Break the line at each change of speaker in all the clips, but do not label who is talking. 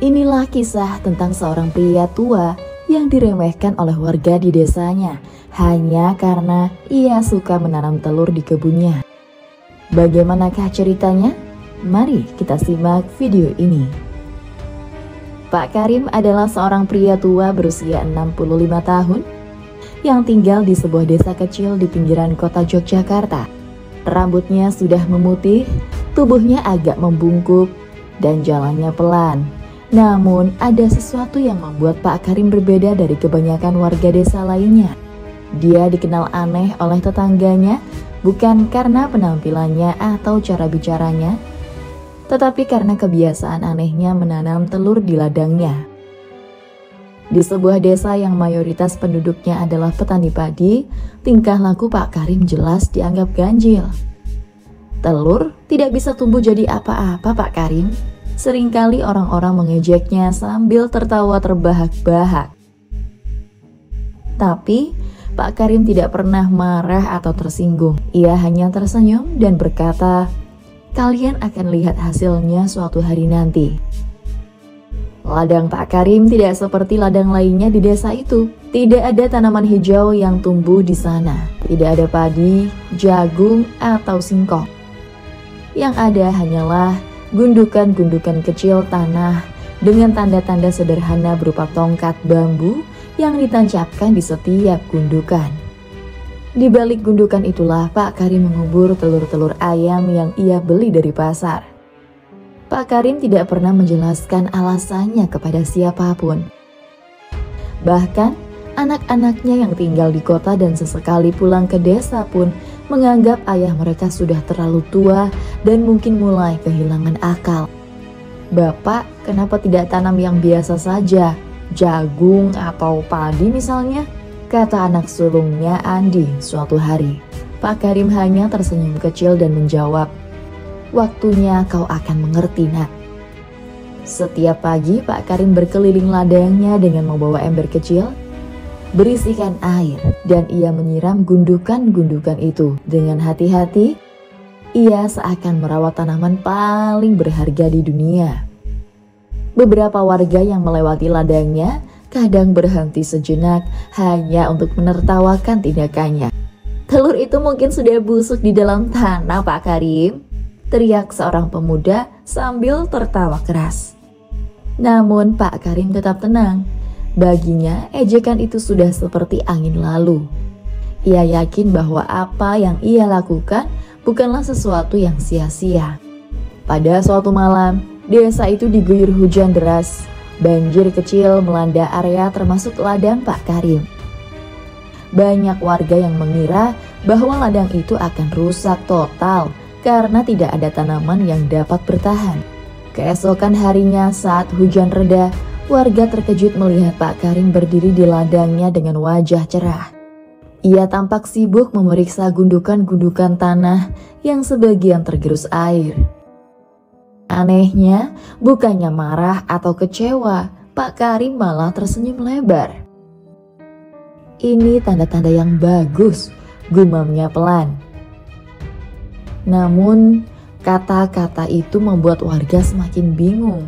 Inilah kisah tentang seorang pria tua yang diremehkan oleh warga di desanya hanya karena ia suka menanam telur di kebunnya. Bagaimanakah ceritanya? Mari kita simak video ini. Pak Karim adalah seorang pria tua berusia 65 tahun yang tinggal di sebuah desa kecil di pinggiran kota Yogyakarta. Rambutnya sudah memutih, tubuhnya agak membungkuk, dan jalannya pelan. Namun ada sesuatu yang membuat Pak Karim berbeda dari kebanyakan warga desa lainnya. Dia dikenal aneh oleh tetangganya, bukan karena penampilannya atau cara bicaranya, tetapi karena kebiasaan anehnya menanam telur di ladangnya. Di sebuah desa yang mayoritas penduduknya adalah petani padi, tingkah laku Pak Karim jelas dianggap ganjil. Telur tidak bisa tumbuh jadi apa-apa, Pak Karim. Seringkali orang-orang mengejeknya sambil tertawa terbahak-bahak. Tapi Pak Karim tidak pernah marah atau tersinggung. Ia hanya tersenyum dan berkata, "Kalian akan lihat hasilnya suatu hari nanti." Ladang Pak Karim tidak seperti ladang lainnya di desa itu. Tidak ada tanaman hijau yang tumbuh di sana. Tidak ada padi, jagung, atau singkong. Yang ada hanyalah gundukan-gundukan kecil tanah dengan tanda-tanda sederhana berupa tongkat bambu yang ditancapkan di setiap gundukan. Di balik gundukan itulah Pak Karim mengubur telur-telur ayam yang ia beli dari pasar. Pak Karim tidak pernah menjelaskan alasannya kepada siapapun. Bahkan anak-anaknya yang tinggal di kota dan sesekali pulang ke desa pun menganggap ayah mereka sudah terlalu tua dan mungkin mulai kehilangan akal. "Bapak, kenapa tidak tanam yang biasa saja? Jagung atau padi misalnya?" kata anak sulungnya Andi suatu hari. Pak Karim hanya tersenyum kecil dan menjawab, "Waktunya kau akan mengerti, nak." Setiap pagi Pak Karim berkeliling ladangnya dengan membawa ember kecil berisikan air, dan ia menyiram gundukan-gundukan itu dengan hati-hati. Ia seakan merawat tanaman paling berharga di dunia. Beberapa warga yang melewati ladangnya kadang berhenti sejenak hanya untuk menertawakan tindakannya. "Telur itu mungkin sudah busuk di dalam tanah, Pak Karim," teriak seorang pemuda sambil tertawa keras. Namun Pak Karim tetap tenang. Baginya, ejekan itu sudah seperti angin lalu. Ia yakin bahwa apa yang ia lakukan bukanlah sesuatu yang sia-sia. Pada suatu malam, desa itu diguyur hujan deras. Banjir kecil melanda area termasuk ladang Pak Karim. Banyak warga yang mengira bahwa ladang itu akan rusak total karena tidak ada tanaman yang dapat bertahan. Keesokan harinya saat hujan reda, warga terkejut melihat Pak Karim berdiri di ladangnya dengan wajah cerah. Ia tampak sibuk memeriksa gundukan-gundukan tanah yang sebagian tergerus air. Anehnya, bukannya marah atau kecewa, Pak Karim malah tersenyum lebar. "Ini tanda-tanda yang bagus," gumamnya pelan. Namun, kata-kata itu membuat warga semakin bingung.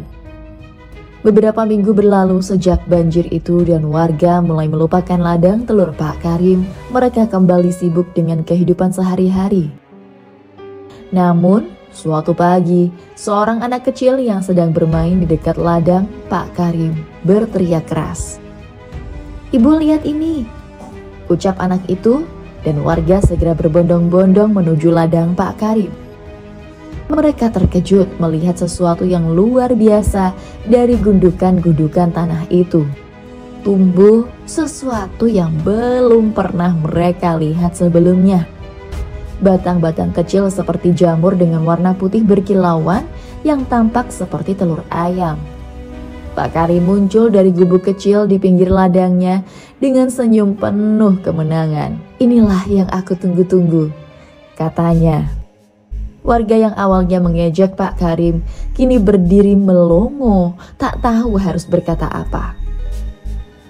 Beberapa minggu berlalu sejak banjir itu dan warga mulai melupakan ladang telur Pak Karim. Mereka kembali sibuk dengan kehidupan sehari-hari. Namun, suatu pagi, seorang anak kecil yang sedang bermain di dekat ladang Pak Karim berteriak keras. "Ibu, lihat ini!" ucap anak itu, dan warga segera berbondong-bondong menuju ladang Pak Karim. Mereka terkejut melihat sesuatu yang luar biasa dari gundukan-gundukan tanah itu. Tumbuh sesuatu yang belum pernah mereka lihat sebelumnya. Batang-batang kecil seperti jamur dengan warna putih berkilauan yang tampak seperti telur ayam. Pak Karim muncul dari gubuk kecil di pinggir ladangnya dengan senyum penuh kemenangan. "Inilah yang aku tunggu-tunggu," katanya. Warga yang awalnya mengejek Pak Karim kini berdiri melongo, tak tahu harus berkata apa.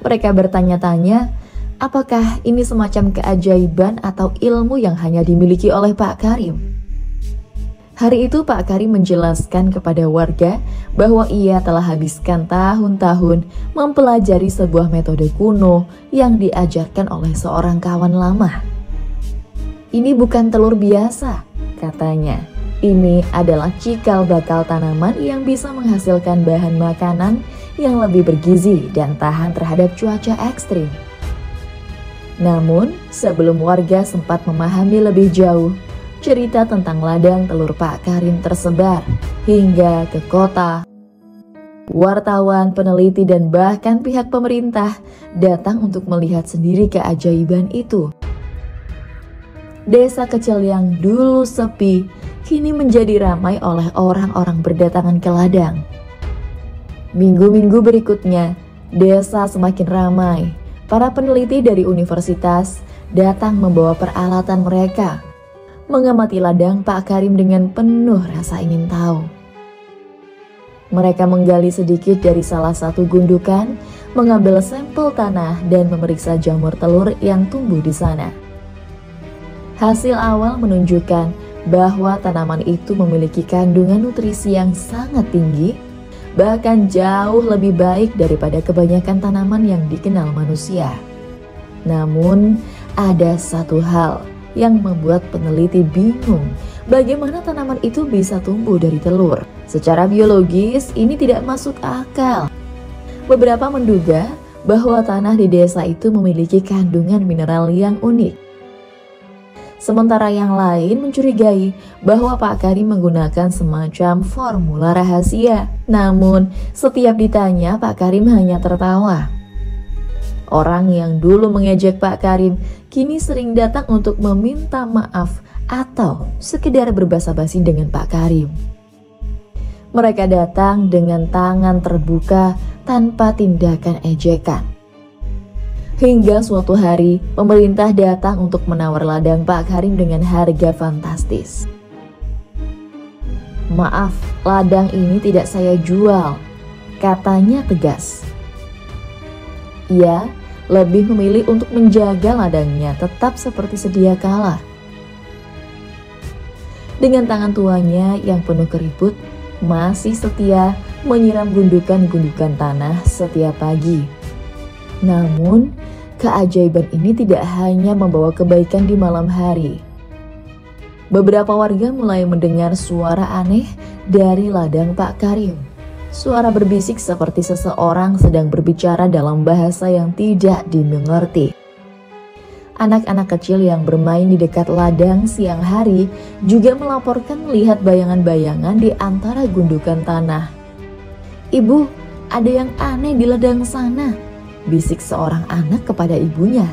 Mereka bertanya-tanya, apakah ini semacam keajaiban atau ilmu yang hanya dimiliki oleh Pak Karim? Hari itu Pak Karim menjelaskan kepada warga bahwa ia telah habiskan tahun-tahun mempelajari sebuah metode kuno yang diajarkan oleh seorang kawan lama. Ini bukan telur biasa, katanya. Ini adalah cikal bakal tanaman yang bisa menghasilkan bahan makanan yang lebih bergizi dan tahan terhadap cuaca ekstrim. Namun, sebelum warga sempat memahami lebih jauh, cerita tentang ladang telur Pak Karim tersebar hingga ke kota. Wartawan, peneliti, dan bahkan pihak pemerintah datang untuk melihat sendiri keajaiban itu. Desa kecil yang dulu sepi, kini menjadi ramai oleh orang-orang berdatangan ke ladang. Minggu-minggu berikutnya, desa semakin ramai. Para peneliti dari universitas datang membawa peralatan mereka, mengamati ladang Pak Karim dengan penuh rasa ingin tahu. Mereka menggali sedikit dari salah satu gundukan, mengambil sampel tanah dan memeriksa jamur telur yang tumbuh di sana. Hasil awal menunjukkan bahwa tanaman itu memiliki kandungan nutrisi yang sangat tinggi, bahkan jauh lebih baik daripada kebanyakan tanaman yang dikenal manusia. Namun, ada satu hal yang membuat peneliti bingung, bagaimana tanaman itu bisa tumbuh dari telur. Secara biologis, ini tidak masuk akal. Beberapa menduga bahwa tanah di desa itu memiliki kandungan mineral yang unik. Sementara yang lain mencurigai bahwa Pak Karim menggunakan semacam formula rahasia. Namun, setiap ditanya, Pak Karim hanya tertawa. Orang yang dulu mengejek Pak Karim kini sering datang untuk meminta maaf atau sekedar berbasa-basi dengan Pak Karim. Mereka datang dengan tangan terbuka tanpa tindakan ejekan. Hingga suatu hari, pemerintah datang untuk menawar ladang Pak Karim dengan harga fantastis. "Maaf, ladang ini tidak saya jual," katanya tegas. Ia lebih memilih untuk menjaga ladangnya tetap seperti sedia kala. Dengan tangan tuanya yang penuh keriput, masih setia menyiram gundukan-gundukan tanah setiap pagi. Namun, keajaiban ini tidak hanya membawa kebaikan di malam hari. Beberapa warga mulai mendengar suara aneh dari ladang Pak Karim. Suara berbisik seperti seseorang sedang berbicara dalam bahasa yang tidak dimengerti. Anak-anak kecil yang bermain di dekat ladang siang hari juga melaporkan melihat bayangan-bayangan di antara gundukan tanah. "Ibu, ada yang aneh di ladang sana," bisik seorang anak kepada ibunya.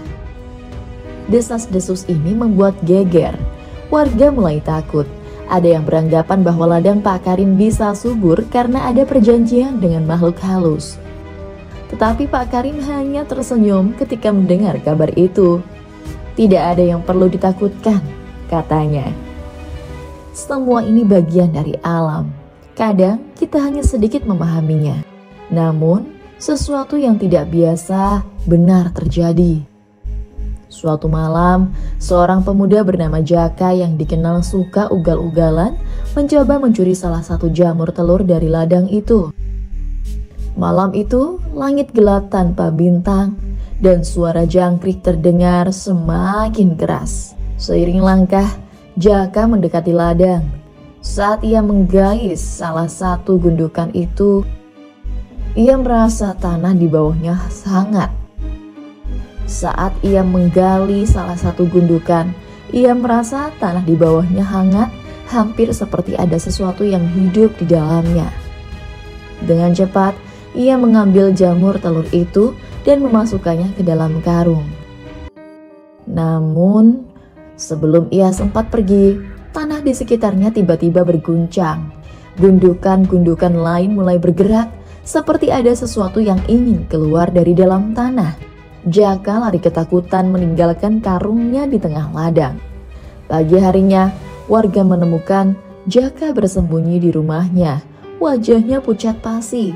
Desas-desus ini membuat geger. Warga mulai takut. Ada yang beranggapan bahwa ladang Pak Karim bisa subur karena ada perjanjian dengan makhluk halus. Tetapi Pak Karim hanya tersenyum ketika mendengar kabar itu. "Tidak ada yang perlu ditakutkan," katanya. "Semua ini bagian dari alam. Kadang kita hanya sedikit memahaminya. Namun, sesuatu yang tidak biasa benar terjadi." Suatu malam, seorang pemuda bernama Jaka yang dikenal suka ugal-ugalan mencoba mencuri salah satu jamur telur dari ladang itu. Malam itu, langit gelap tanpa bintang dan suara jangkrik terdengar semakin keras. Seiring langkah, Jaka mendekati ladang. Saat ia menggais salah satu gundukan itu, ia merasa tanah di bawahnya hangat. Saat ia menggali salah satu gundukan, ia merasa tanah di bawahnya hangat, hampir seperti ada sesuatu yang hidup di dalamnya. Dengan cepat, ia mengambil jamur telur itu dan memasukkannya ke dalam karung. Namun, sebelum ia sempat pergi, tanah di sekitarnya tiba-tiba berguncang. Gundukan-gundukan lain mulai bergerak, seperti ada sesuatu yang ingin keluar dari dalam tanah. Jaka lari ketakutan meninggalkan karungnya di tengah ladang. Pagi harinya, warga menemukan Jaka bersembunyi di rumahnya. Wajahnya pucat pasi.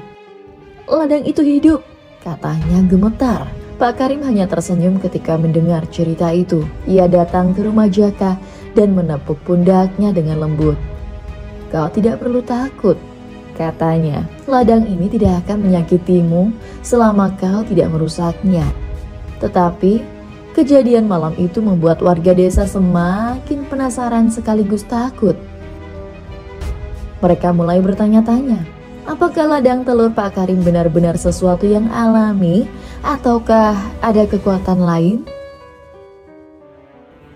"Ladang itu hidup," katanya gemetar. Pak Karim hanya tersenyum ketika mendengar cerita itu. Ia datang ke rumah Jaka dan menepuk pundaknya dengan lembut. Kau tidak perlu takut, katanya. Ladang ini tidak akan menyakitimu selama kau tidak merusaknya. Tetapi kejadian malam itu membuat warga desa semakin penasaran sekaligus takut. Mereka mulai bertanya-tanya, apakah ladang telur Pak Karim benar-benar sesuatu yang alami ataukah ada kekuatan lain?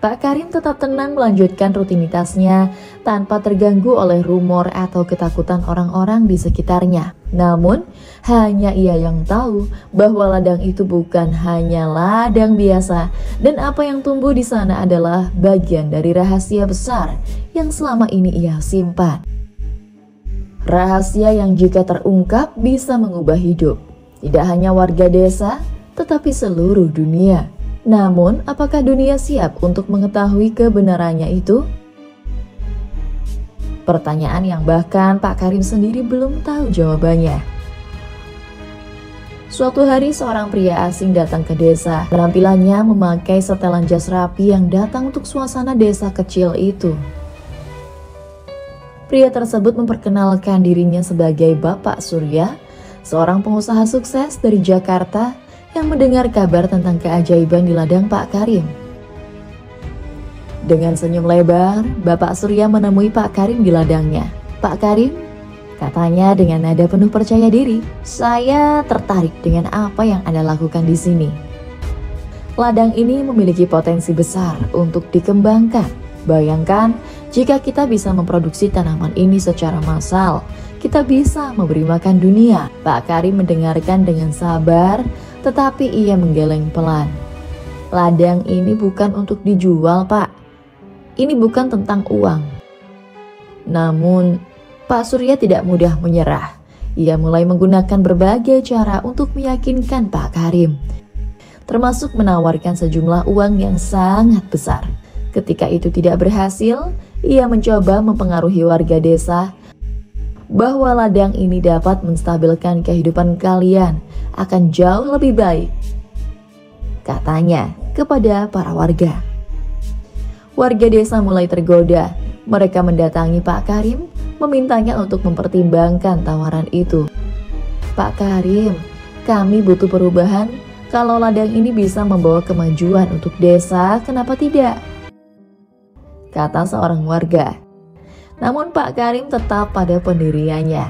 Pak Karim tetap tenang melanjutkan rutinitasnya tanpa terganggu oleh rumor atau ketakutan orang-orang di sekitarnya. Namun, hanya ia yang tahu bahwa ladang itu bukan hanya ladang biasa dan apa yang tumbuh di sana adalah bagian dari rahasia besar yang selama ini ia simpan. Rahasia yang jika terungkap bisa mengubah hidup, tidak hanya warga desa, tetapi seluruh dunia. Namun, apakah dunia siap untuk mengetahui kebenarannya itu? Pertanyaan yang bahkan Pak Karim sendiri belum tahu jawabannya. Suatu hari seorang pria asing datang ke desa. Penampilannya memakai setelan jas rapi yang datang untuk suasana desa kecil itu. Pria tersebut memperkenalkan dirinya sebagai Bapak Surya, seorang pengusaha sukses dari Jakarta yang mendengar kabar tentang keajaiban di ladang Pak Karim. Dengan senyum lebar, Bapak Surya menemui Pak Karim di ladangnya. "Pak Karim," katanya dengan nada penuh percaya diri, "saya tertarik dengan apa yang Anda lakukan di sini. Ladang ini memiliki potensi besar untuk dikembangkan. Bayangkan jika kita bisa memproduksi tanaman ini secara massal, kita bisa memberi makan dunia." Pak Karim mendengarkan dengan sabar, tetapi ia menggeleng pelan. "Ladang ini bukan untuk dijual, Pak. Ini bukan tentang uang." Namun, Pak Surya tidak mudah menyerah. Ia mulai menggunakan berbagai cara untuk meyakinkan Pak Karim, termasuk menawarkan sejumlah uang yang sangat besar. Ketika itu tidak berhasil, ia mencoba mempengaruhi warga desa bahwa ladang ini dapat menstabilkan kehidupan kalian akan jauh lebih baik, katanya kepada para warga. Warga desa mulai tergoda. Mereka mendatangi Pak Karim, memintanya untuk mempertimbangkan tawaran itu. "Pak Karim, kami butuh perubahan. Kalau ladang ini bisa membawa kemajuan untuk desa, kenapa tidak?" kata seorang warga. Namun Pak Karim tetap pada pendiriannya.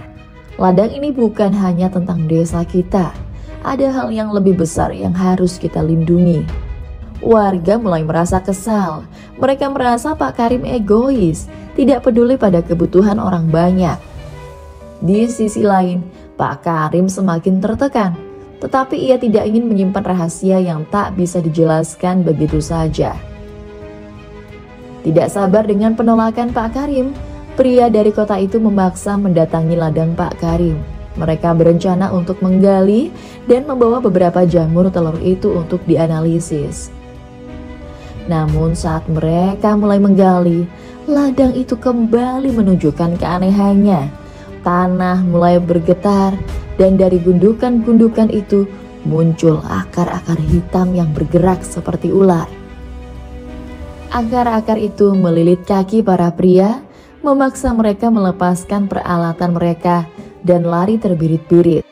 Ladang ini bukan hanya tentang desa kita. Ada hal yang lebih besar yang harus kita lindungi. Warga mulai merasa kesal. Mereka merasa Pak Karim egois, tidak peduli pada kebutuhan orang banyak. Di sisi lain, Pak Karim semakin tertekan. Tetapi ia tidak ingin menyimpan rahasia yang tak bisa dijelaskan begitu saja. Tidak sabar dengan penolakan Pak Karim, pria dari kota itu memaksa mendatangi ladang Pak Karim. Mereka berencana untuk menggali dan membawa beberapa jamur telur itu untuk dianalisis. Namun saat mereka mulai menggali, ladang itu kembali menunjukkan keanehannya. Tanah mulai bergetar dan dari gundukan-gundukan itu muncul akar-akar hitam yang bergerak seperti ular. Akar-akar itu melilit kaki para pria, memaksa mereka melepaskan peralatan mereka dan lari terbirit-birit.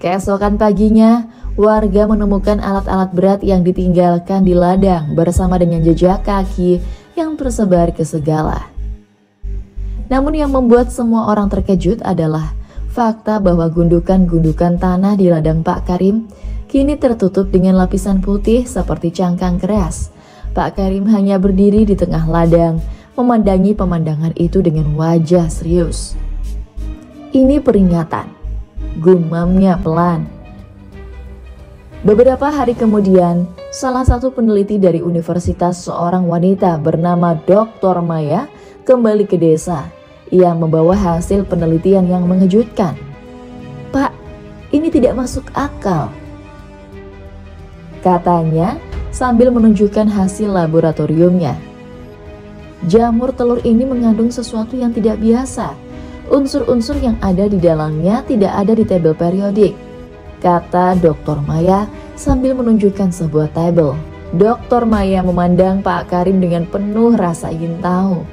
Keesokan paginya, warga menemukan alat-alat berat yang ditinggalkan di ladang bersama dengan jejak kaki yang tersebar ke segala. Namun yang membuat semua orang terkejut adalah fakta bahwa gundukan-gundukan tanah di ladang Pak Karim kini tertutup dengan lapisan putih seperti cangkang keras. Pak Karim hanya berdiri di tengah ladang, memandangi pemandangan itu dengan wajah serius. "Ini peringatan," gumamnya pelan. Beberapa hari kemudian, salah satu peneliti dari universitas, seorang wanita bernama Dr. Maya, kembali ke desa. Ia membawa hasil penelitian yang mengejutkan. "Pak, ini tidak masuk akal," katanya sambil menunjukkan hasil laboratoriumnya. "Jamur telur ini mengandung sesuatu yang tidak biasa. Unsur-unsur yang ada di dalamnya tidak ada di tabel periodik," kata Dr. Maya sambil menunjukkan sebuah tabel. Dr. Maya memandang Pak Karim dengan penuh rasa ingin tahu.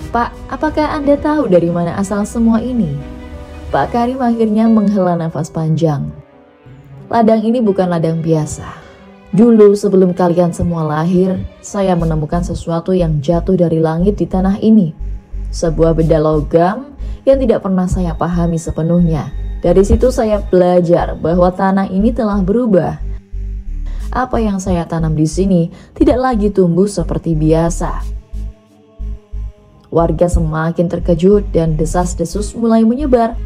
"Pak, apakah Anda tahu dari mana asal semua ini?" Pak Karim akhirnya menghela nafas panjang. "Ladang ini bukan ladang biasa. Dulu sebelum kalian semua lahir, saya menemukan sesuatu yang jatuh dari langit di tanah ini. Sebuah benda logam yang tidak pernah saya pahami sepenuhnya. Dari situ saya belajar bahwa tanah ini telah berubah. Apa yang saya tanam di sini tidak lagi tumbuh seperti biasa." Warga semakin terkejut dan desas-desus mulai menyebar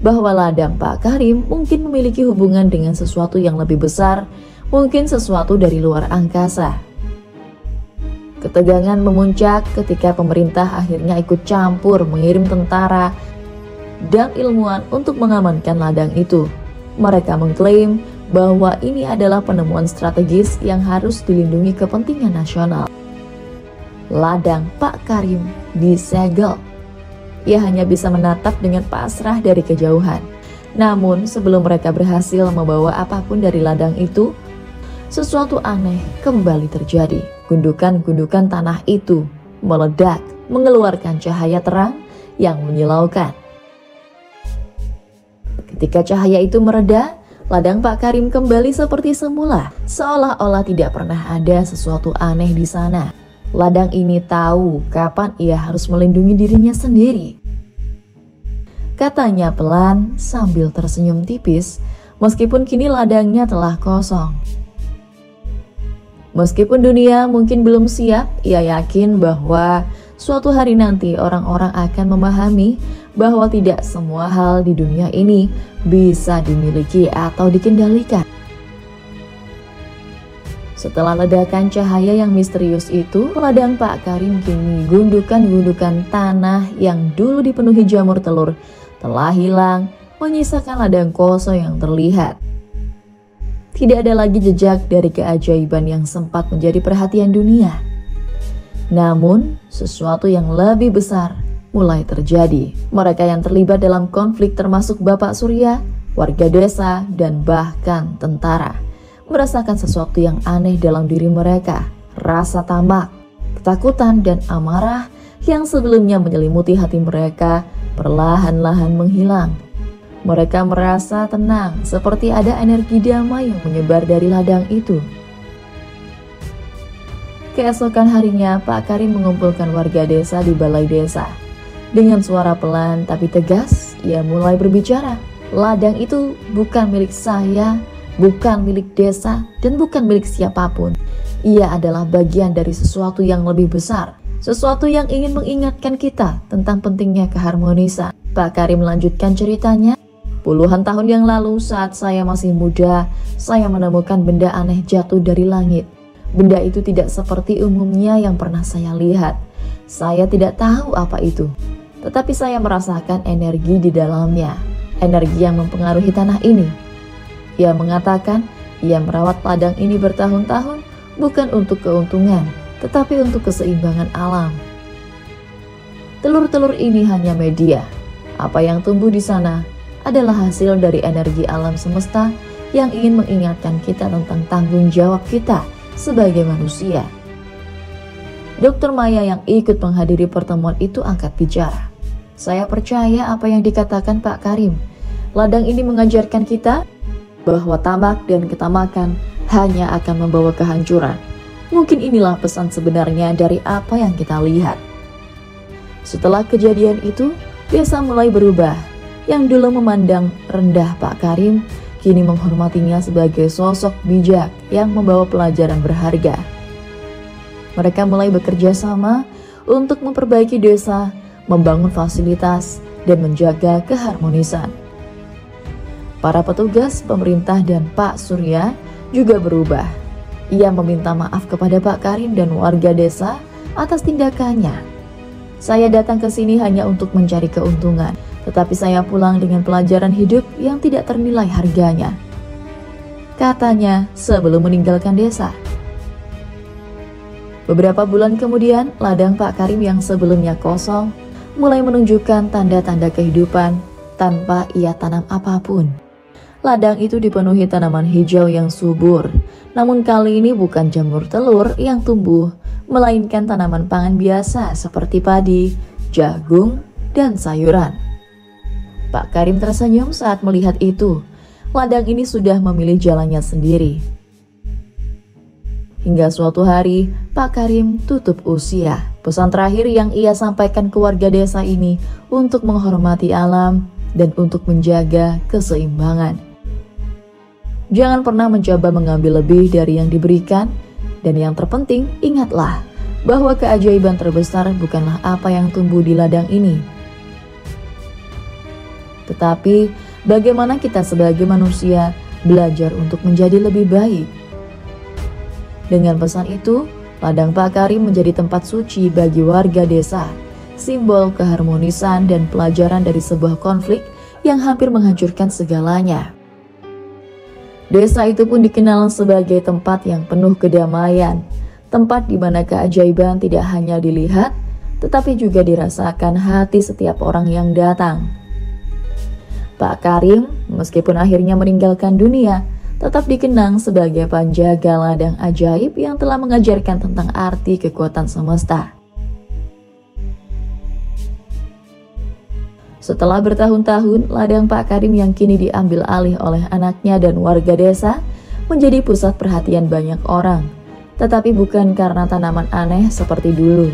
bahwa ladang Pak Karim mungkin memiliki hubungan dengan sesuatu yang lebih besar, mungkin sesuatu dari luar angkasa. Ketegangan memuncak ketika pemerintah akhirnya ikut campur mengirim tentara dan ilmuwan untuk mengamankan ladang itu. Mereka mengklaim bahwa ini adalah penemuan strategis yang harus dilindungi kepentingan nasional. Ladang Pak Karim disegel. Ia hanya bisa menatap dengan pasrah dari kejauhan. Namun sebelum mereka berhasil membawa apapun dari ladang itu, sesuatu aneh kembali terjadi. Gundukan-gundukan tanah itu meledak, mengeluarkan cahaya terang yang menyilaukan. Ketika cahaya itu mereda, ladang Pak Karim kembali seperti semula, seolah-olah tidak pernah ada sesuatu aneh di sana. Ladang ini tahu kapan ia harus melindungi dirinya sendiri. Katanya pelan sambil tersenyum tipis, meskipun kini ladangnya telah kosong. Meskipun dunia mungkin belum siap, ia yakin bahwa suatu hari nanti orang-orang akan memahami bahwa tidak semua hal di dunia ini bisa dimiliki atau dikendalikan. Setelah ledakan cahaya yang misterius itu, ladang Pak Karim kini gundukan-gundukan tanah yang dulu dipenuhi jamur telur telah hilang, menyisakan ladang kosong yang terlihat. Tidak ada lagi jejak dari keajaiban yang sempat menjadi perhatian dunia. Namun, sesuatu yang lebih besar mulai terjadi. Mereka yang terlibat dalam konflik termasuk Bapak Surya, warga desa, dan bahkan tentara merasakan sesuatu yang aneh dalam diri mereka. Rasa tamak, ketakutan, dan amarah yang sebelumnya menyelimuti hati mereka perlahan-lahan menghilang. Mereka merasa tenang, seperti ada energi damai yang menyebar dari ladang itu. Keesokan harinya, Pak Karim mengumpulkan warga desa di balai desa. Dengan suara pelan tapi tegas, ia mulai berbicara. "Ladang itu bukan milik saya, bukan milik desa, dan bukan milik siapapun. Ia adalah bagian dari sesuatu yang lebih besar, sesuatu yang ingin mengingatkan kita tentang pentingnya keharmonisan." Pak Karim melanjutkan ceritanya. "Puluhan tahun yang lalu saat saya masih muda, saya menemukan benda aneh jatuh dari langit. Benda itu tidak seperti umumnya yang pernah saya lihat. Saya tidak tahu apa itu, tetapi saya merasakan energi di dalamnya, energi yang mempengaruhi tanah ini." Ia mengatakan ia merawat ladang ini bertahun-tahun bukan untuk keuntungan, tetapi untuk keseimbangan alam. Telur-telur ini hanya media. Apa yang tumbuh di sana adalah hasil dari energi alam semesta yang ingin mengingatkan kita tentang tanggung jawab kita sebagai manusia. Dr. Maya yang ikut menghadiri pertemuan itu angkat bicara. "Saya percaya apa yang dikatakan Pak Karim. Ladang ini mengajarkan kita bahwa tamak dan ketamakan hanya akan membawa kehancuran. Mungkin inilah pesan sebenarnya dari apa yang kita lihat." Setelah kejadian itu, desa mulai berubah. Yang dulu memandang rendah Pak Karim, kini menghormatinya sebagai sosok bijak yang membawa pelajaran berharga. Mereka mulai bekerja sama untuk memperbaiki desa, membangun fasilitas, dan menjaga keharmonisan. Para petugas pemerintah dan Pak Surya juga berubah. Ia meminta maaf kepada Pak Karim dan warga desa atas tindakannya. "Saya datang ke sini hanya untuk mencari keuntungan, tetapi saya pulang dengan pelajaran hidup yang tidak ternilai harganya," katanya sebelum meninggalkan desa. Beberapa bulan kemudian, ladang Pak Karim yang sebelumnya kosong mulai menunjukkan tanda-tanda kehidupan tanpa ia tanam apapun. ladang itu dipenuhi tanaman hijau yang subur. Namun kali ini bukan jamur telur yang tumbuh, melainkan tanaman pangan biasa seperti padi, jagung, dan sayuran. Pak Karim tersenyum saat melihat itu. Ladang ini sudah memilih jalannya sendiri. Hingga suatu hari, Pak Karim tutup usia. Pesan terakhir yang ia sampaikan ke warga desa ini untuk menghormati alam dan untuk menjaga keseimbangan. Jangan pernah mencoba mengambil lebih dari yang diberikan, dan yang terpenting, ingatlah bahwa keajaiban terbesar bukanlah apa yang tumbuh di ladang ini, tetapi bagaimana kita sebagai manusia belajar untuk menjadi lebih baik. Dengan pesan itu, ladang Pak Karim menjadi tempat suci bagi warga desa, simbol keharmonisan dan pelajaran dari sebuah konflik yang hampir menghancurkan segalanya. Desa itu pun dikenal sebagai tempat yang penuh kedamaian, tempat di mana keajaiban tidak hanya dilihat, tetapi juga dirasakan hati setiap orang yang datang. Pak Karim, meskipun akhirnya meninggalkan dunia, tetap dikenang sebagai penjaga ladang ajaib yang telah mengajarkan tentang arti kekuatan semesta. Setelah bertahun-tahun, ladang Pak Karim yang kini diambil alih oleh anaknya dan warga desa menjadi pusat perhatian banyak orang, tetapi bukan karena tanaman aneh seperti dulu.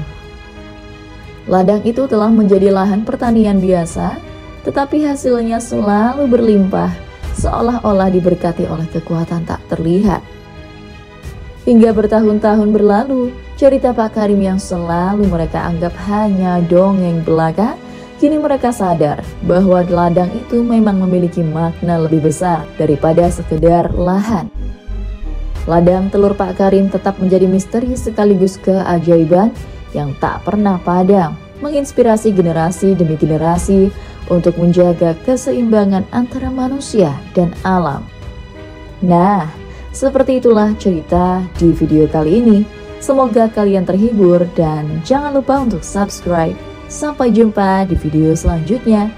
Ladang itu telah menjadi lahan pertanian biasa, tetapi hasilnya selalu berlimpah, seolah-olah diberkati oleh kekuatan tak terlihat. Hingga bertahun-tahun berlalu, cerita Pak Karim yang selalu mereka anggap hanya dongeng belaka, kini mereka sadar bahwa ladang itu memang memiliki makna lebih besar daripada sekedar lahan. Ladang telur Pak Karim tetap menjadi misteri sekaligus keajaiban yang tak pernah padam, menginspirasi generasi demi generasi untuk menjaga keseimbangan antara manusia dan alam. Nah, seperti itulah cerita di video kali ini. Semoga kalian terhibur dan jangan lupa untuk subscribe. Sampai jumpa di video selanjutnya.